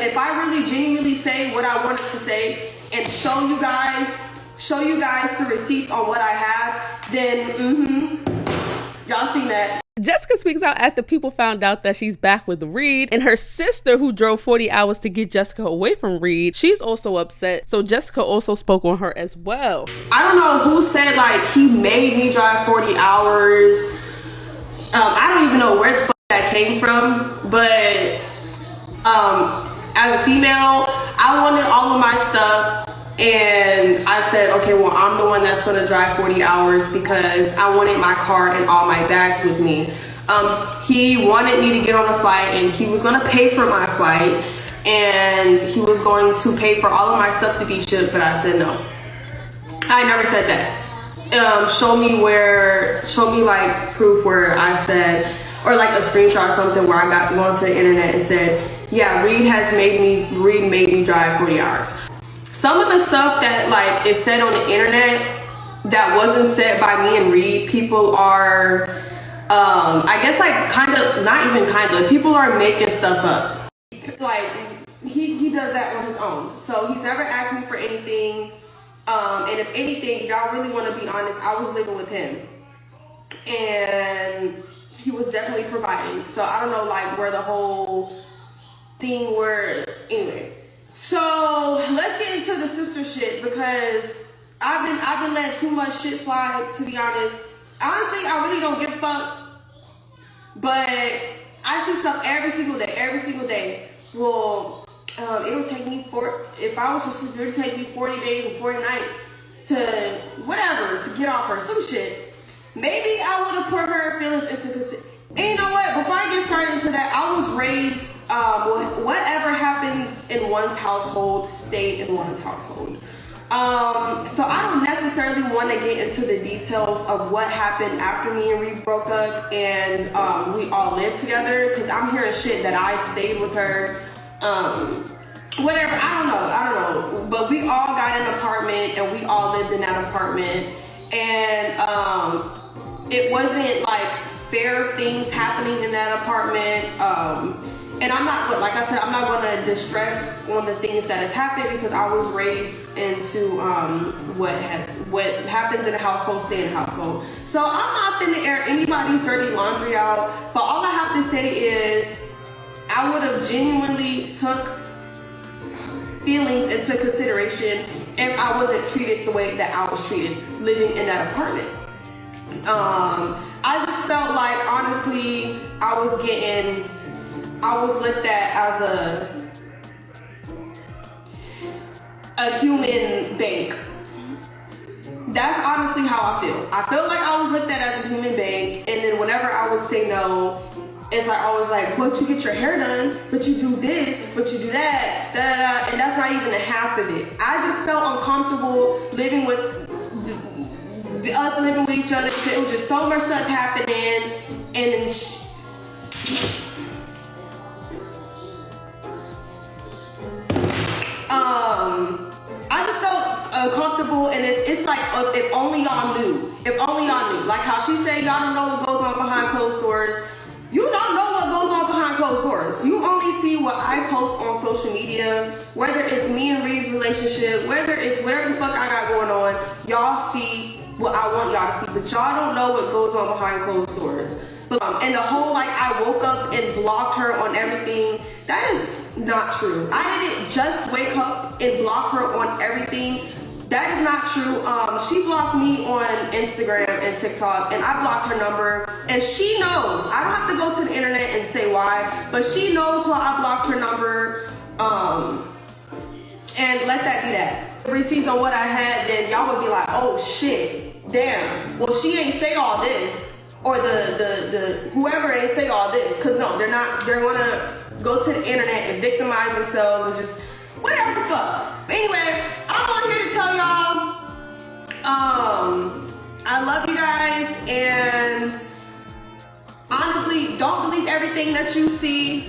if I really genuinely say what I wanted to say and show you guys the receipts on what I have, then y'all seen that. Jessica speaks out after people found out that she's back with Reed, and her sister, who drove 40 hours to get Jessica away from Reed, she's also upset. So Jessica also spoke on her as well. I don't know who said like he made me drive 40 hours. I don't even know where the fuck that came from, but as a female, I wanted all of my stuff. And I said, okay, well, I'm the one that's gonna drive 40 hours because I wanted my car and all my bags with me. He wanted me to get on a flight and he was gonna pay for my flight and he was going to pay for all of my stuff to be shipped, but I said no. I never said that. Show me like proof where I said, or like a screenshot or something where I got onto the internet and said, yeah, Reed made me drive 40 hours. Some of the stuff that like is said on the internet that wasn't said by me and Reed, people are, I guess like people are making stuff up. Like he does that on his own. So he's never asked me for anything. And if anything, y'all really want to be honest, I was living with him. And he was definitely providing. So I don't know like where the whole thing were, anyway. So let's get into the sister shit because I've been letting too much shit slide, to be honest. Honestly, I really don't give a fuck. But I see stuff every single day. Well, it'll take me if I was a sister, it'd take me 40 days and 40 nights to whatever, to get off her, some shit. Maybe I would have put her feelings into consideration. And you know what? Before I get started into that, I was raised, whatever happens in one's household, stayed in one's household. So I don't necessarily want to get into the details of what happened after me and Reed broke up and we all lived together, because I'm hearing shit that I stayed with her. Whatever, I don't know. But we all got an apartment and we all lived in that apartment. And it wasn't like fair things happening in that apartment. And I'm not, like I said, I'm not going to distress on the things that has happened because I was raised into what happens in a household, stay in a household. So I'm not finna air anybody's dirty laundry out. But all I have to say is I would have genuinely took feelings into consideration if I wasn't treated the way that I was treated living in that apartment. I just felt like, honestly, I was looked at as a human bank. That's honestly how I feel. I felt like I was looked at as a human bank, and then whenever I would say no, it's like always like, but you get your hair done, but you do this, but you do that, and that's not even a half of it. I just felt uncomfortable living with us living with each other because it was just so much stuff happening, and I just felt uncomfortable, and it's like if only y'all knew. Like how she said, y'all don't know what goes on behind closed doors. You don't know what goes on behind closed doors. You only see what I post on social media, whether it's me and Reed's relationship, whether it's whatever the fuck I got going on. Y'all see what I want y'all to see, but y'all don't know what goes on behind closed doors. And the whole like I woke up and blocked her on everything, that is not true. I didn't just wake up and block her on everything. That is not true. She blocked me on Instagram and TikTok, and I blocked her number, and she knows. I don't have to go to the internet and say why, but she knows why I blocked her number, and let that be that. The receipts on what I had, then y'all would be like, oh shit, damn, well she ain't say all this, or the whoever ain't say all this, because no, they're not. They're gonna go to the internet and victimize themselves and just whatever the fuck. But anyway, I'm on here to tell y'all, I love you guys, and honestly, don't believe everything that you see.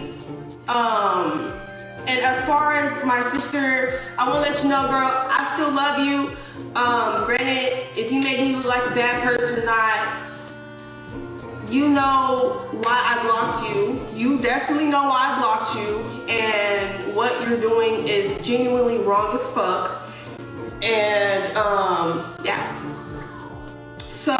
And as far as my sister, I want to let you know, girl, I still love you. Granted, if you make me look like a bad person or not, You know why I blocked you. You definitely know why I blocked you. And what you're doing is genuinely wrong as fuck. And yeah. So,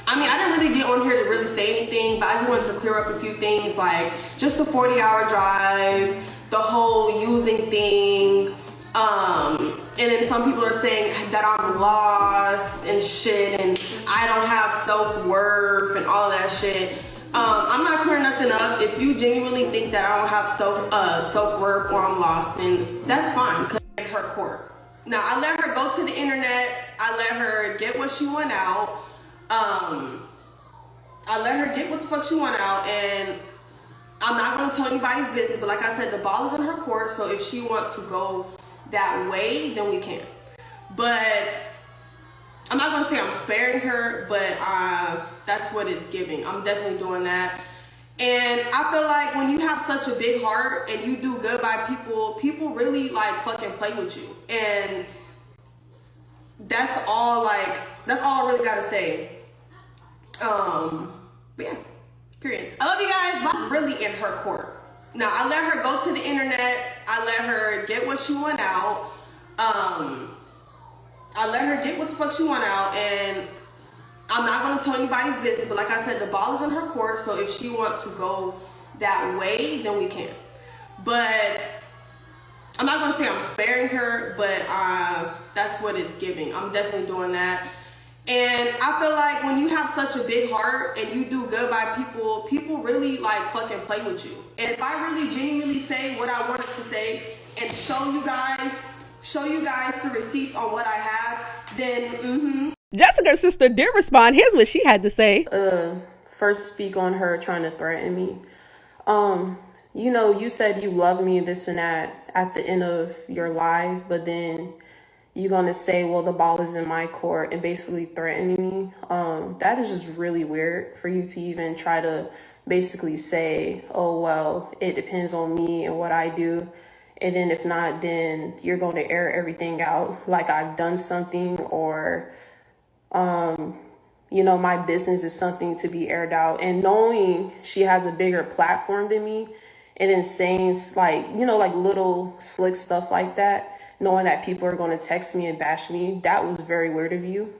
I mean, I didn't really get on here to really say anything, but I just wanted to clear up a few things, like just the 40-hour drive, the whole using thing. And then some people are saying that I'm lost and shit, and I don't have self-worth and all that shit. I'm not clearing nothing up. If you genuinely think that I don't have self-worth or I'm lost, then that's fine, because in her court. Now, I let her go to the internet. I let her get what she want out. I let her get what the fuck she want out, and I'm not going to tell anybody's business, but like I said, the ball is in her court, so if she wants to go that way, then we can. But I'm not going to say I'm sparing her, but that's what it's giving. I'm definitely doing that. And I feel like when you have such a big heart and you do good by people, people really like fucking play with you. And that's all I really gotta say. But yeah, period. I love you guys, but it's really in her court. Now, I let her go to the internet. I let her get what she want out. I let her get what the fuck she want out, and I'm not going to tell anybody's business, but like I said, the ball is in her court, so if she wants to go that way, then we can. But I'm not going to say I'm sparing her, but that's what it's giving. I'm definitely doing that. And I feel like when you have such a big heart and you do good by people, people really like fucking play with you. And if I really genuinely say what I wanted to say and show you guys the receipts on what I have, then Jessica's sister did respond. Here's what she had to say. First speak on her trying to threaten me. You know, you said you love me, this and that at the end of your life, but then you're going to say, well, the ball is in my court, and basically threatening me. That is just really weird for you to even try to basically say, oh, well, it depends on me and what I do. And then if not, then you're going to air everything out like I've done something, or, you know, my business is something to be aired out. And knowing she has a bigger platform than me, and then saying like, you know, like little slick stuff like that, knowing that people are going to text me and bash me, that was very weird of you,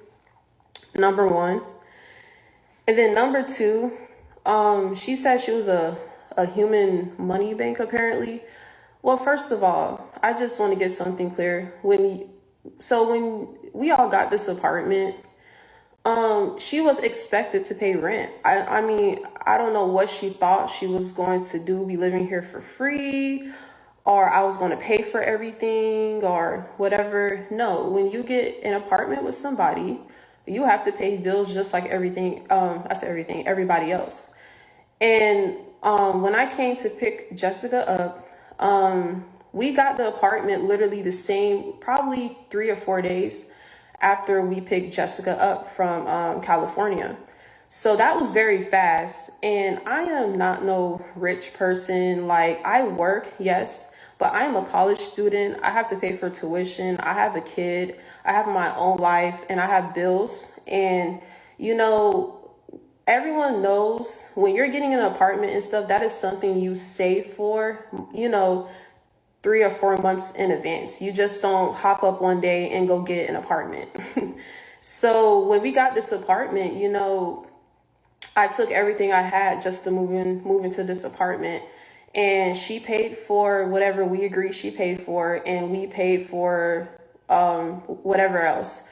number one. And then number two, she said she was a human money bank, apparently. Well, first of all, I just want to get something clear. When we all got this apartment, she was expected to pay rent. I mean, I don't know what she thought she was going to do, be living here for free, or I was going to pay for everything or whatever. No, when you get an apartment with somebody, you have to pay bills just like everybody else. And when I came to pick Jessica up, we got the apartment literally the same, probably 3 or 4 days after we picked Jessica up from California. So that was very fast. And I am not no rich person. Like, I work, yes, but I'm a college student. I have to pay for tuition. I have a kid. I have my own life, and I have bills. And, you know, everyone knows when you're getting an apartment and stuff, that is something you save for, you know, 3 or 4 months in advance. You just don't hop up one day and go get an apartment. So when we got this apartment, you know, I took everything I had just to move into this apartment, and she paid for whatever we agreed she paid for, and we paid for whatever else.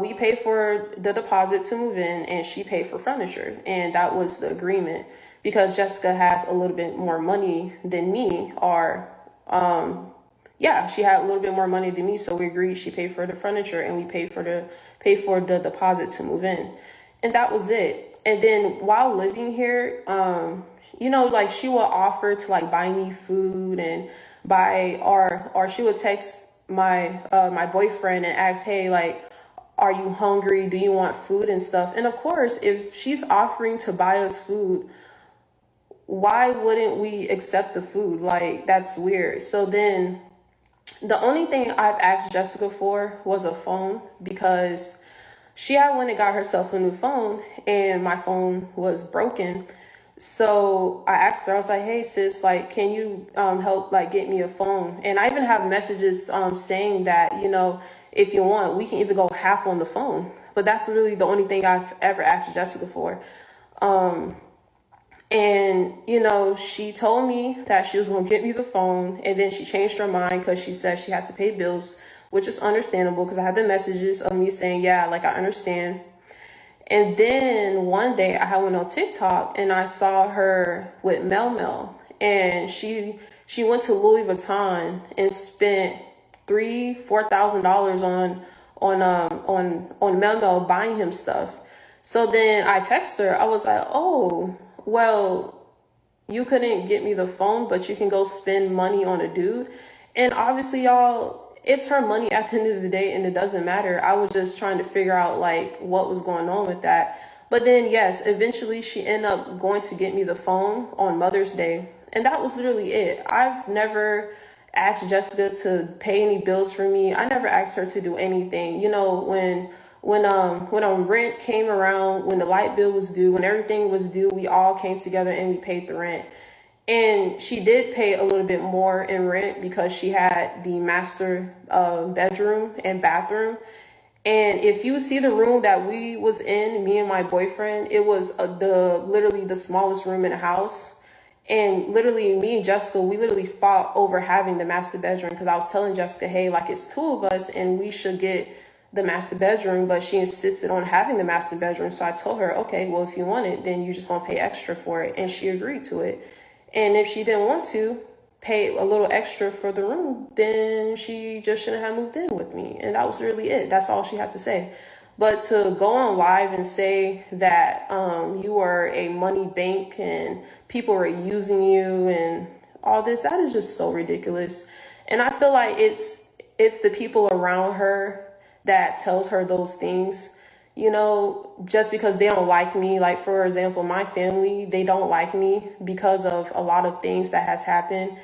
We paid for the deposit to move in, and she paid for furniture, and that was the agreement, because Jessica has a little bit more money than me, or she had a little bit more money than me, so we agreed she paid for the furniture, and we paid for the deposit to move in, and that was it. And then while living here, you know, like, she will offer to like buy me food and or she would text my my boyfriend and ask, hey, like, are you hungry? Do you want food and stuff? And of course, if she's offering to buy us food, why wouldn't we accept the food? Like, that's weird. So then the only thing I've asked Jessica for was a phone, because she had went and got herself a new phone, and my phone was broken. So I asked her, I was like, hey sis, like, can you help like get me a phone? And I even have messages saying that, you know, if you want, we can even go half on the phone. But that's really the only thing I've ever asked Jessica for. And, you know, she told me that she was going to get me the phone. And then she changed her mind because she said she had to pay bills, which is understandable because I had the messages of me saying, yeah, like I understand. And then one day I went on TikTok and I saw her with Mel Mel. And she went to Louis Vuitton and spent $3,000-$4,000 on Mel Mel buying him stuff. So then I texted her. I was like, oh, well, you couldn't get me the phone, but you can go spend money on a dude. And obviously, y'all, it's her money at the end of the day, and it doesn't matter. I was just trying to figure out like what was going on with that. But then, yes, eventually she ended up going to get me the phone on Mother's Day. And that was literally it. I've never asked Jessica to pay any bills for me. I never asked her to do anything. You know, when rent came around, when the light bill was due, when everything was due, we all came together and we paid the rent. And she did pay a little bit more in rent because she had the master bedroom and bathroom. And if you see the room that we was in, me and my boyfriend, it was literally the smallest room in the house. And literally me and Jessica, we literally fought over having the master bedroom because I was telling Jessica, hey, like it's two of us and we should get the master bedroom, but she insisted on having the master bedroom. So I told her, okay, well, if you want it, then you just want to pay extra for it. And she agreed to it. And if she didn't want to pay a little extra for the room, then she just shouldn't have moved in with me. And that was really it. That's all she had to say. But to go on live and say that you are a money bank and people are using you and all this, that is just so ridiculous. And I feel like it's the people around her that tells her those things, you know, just because they don't like me. Like, for example, my family, they don't like me because of a lot of things that has happened.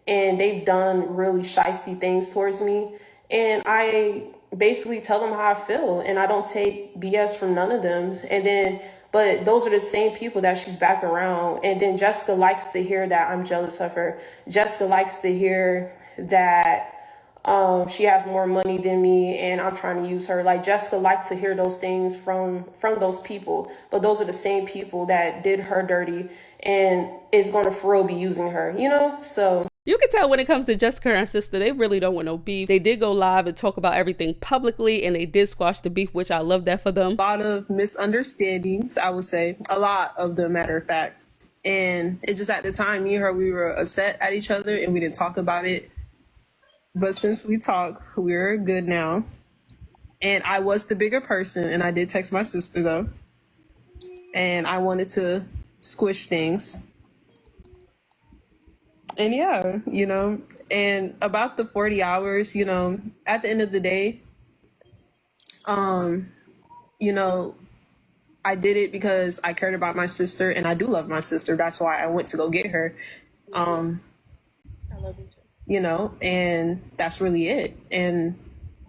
And they've done really shiesty things towards me. And I basically tell them how I feel. And I don't take BS from none of them. But those are the same people that she's back around. And then Jessica likes to hear that I'm jealous of her. Jessica likes to hear that she has more money than me and I'm trying to use her. Like, Jessica liked to hear those things from those people, but those are the same people that did her dirty and is going to for real be using her, you know? So you can tell when it comes to Jessica and her sister, they really don't want no beef. They did go live and talk about everything publicly, and they did squash the beef, which I love that for them. A lot of misunderstandings, I would say. A lot of them, matter of fact. And it just, at the time, me and her, we were upset at each other and we didn't talk about it. But since we talk, we're good now. And I was the bigger person, and I did text my sister though. And I wanted to squish things. And yeah, you know, and about the 40 hours, you know, at the end of the day, you know, I did it because I cared about my sister and I do love my sister. That's why I went to go get her. I love you too. You know, and that's really it. And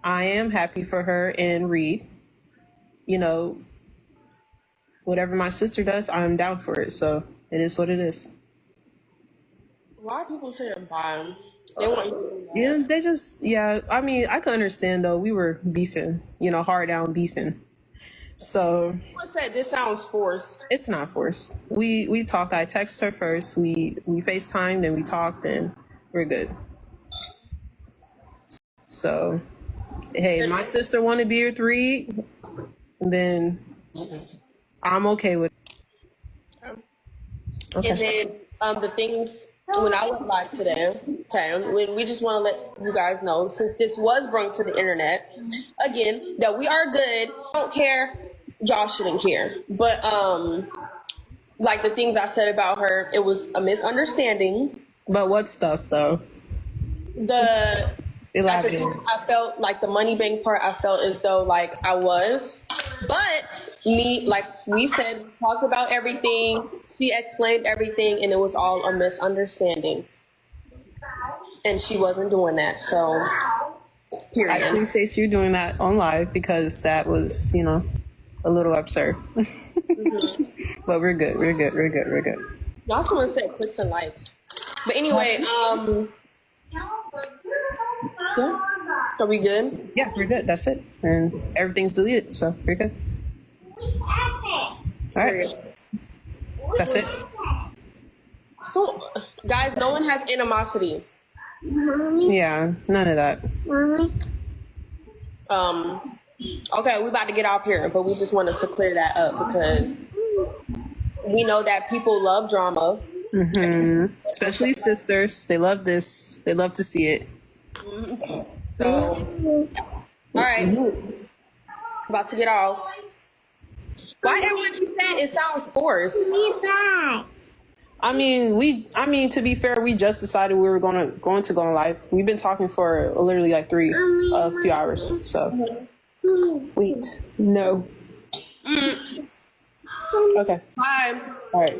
I am happy for her and Reed. You know, whatever my sister does, I'm down for it. So it is what it is. Why are people saying bye? They want you. Yeah, they just, yeah. I mean, I can understand though. We were beefing, you know, hard down beefing. So What's that? This sounds forced. it's not forced. We talked. I texted her first. We FaceTimed and we talked and we're good. So, hey, my sister want to be with Reed, then I'm okay with it. Okay. And then the things when I went live today, okay, we just want to let you guys know, since this was brought to the internet, again, that we are good. Don't care. Y'all shouldn't care. But like the things I said about her, it was a misunderstanding. But what stuff though? Elaborate. I felt like the money bank part, I felt as though like I was. But me, like we said, we talked about everything. She explained everything and it was all a misunderstanding. And she wasn't doing that. So I Period. appreciate you doing that on live because that was, you know, a little absurd. But we're good. We're good. We're good. We're good. Y'all someone said clicks and likes. But anyway, yeah. Are we good? Yeah, we're good. That's it. And everything's deleted, so we're good. All right. That's it. So, guys, no one has animosity. Yeah, none of that. Okay, we about to get off here, but we just wanted to clear that up because we know that people love drama. Especially sisters. They love this. They love to see it. So, all right, about to get off. Why everyone keep saying it sounds forced? I mean, to be fair, we just decided we were going to go on live. We've been talking for literally like a few hours. So, wait, no. Okay. Bye. All right.